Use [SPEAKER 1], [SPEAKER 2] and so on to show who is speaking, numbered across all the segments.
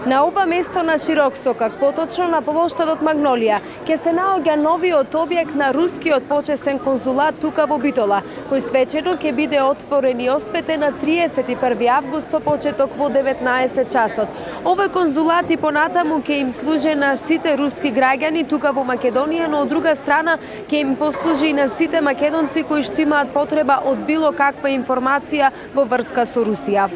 [SPEAKER 1] На ова место на Широк сокак, поточно на плоштадот Магнолија, ќе се наоѓа новиот објект на рускиот почесен конзулат тука во Битола, кој свечено ќе биде отворен и осветен на 31 август со почеток во 19 часот. Овој конзулат и понатаму ќе им служи на сите руски граѓани тука во Македонија, но од друга страна ќе им послужи и на сите македонци кои што имаат потреба од било каква информација во врска со Русија.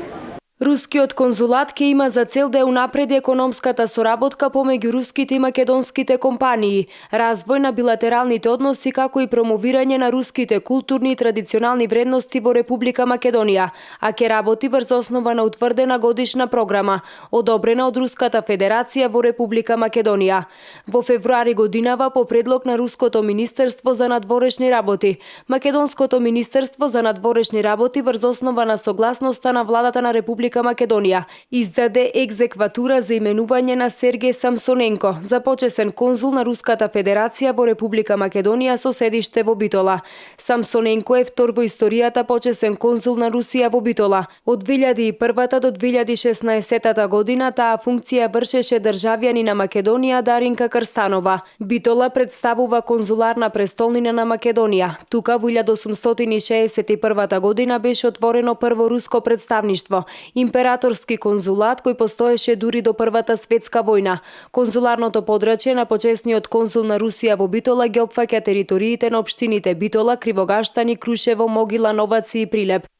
[SPEAKER 1] Рускиот конзулат ќе има за цел да унапреди економската соработка помеѓу руските и македонските компании, развој на билатералните односи како и промовирање на руските културни и традиционални вредности во Република Македонија, а ќе работи врз основа на утврдена годишна програма, одобрена од Руската Федерација во Република Македонија. Во февруари годинава по предлог на Руското министерство за надворешни работи, Македонското министерство за надворешни работи врз основа на согласноста на владата на Република Македонија издаде екзекватура за именување на Сергеј Самсоненко за почесен конзул на Руската Федерација во Република Македонија со седиште во Битола. Самсоненко е втор во историјата почесен конзул на Русија во Битола. Од 2001 до 2016 година таа функција вршеше државјани на Македонија Даринка Крстанова. Битола представува конзуларна престолнина на Македонија. Тука во 1861 година беше отворено прво руско представништво, императорски конзулат кој постоеше дури до Првата светска војна. Конзуларното подрачје на почесниот конзул на Русија во Битола ги опфаќа териториите на општините Битола, Кривогаштани, Крушево, Могила, Новаци и Прилеп.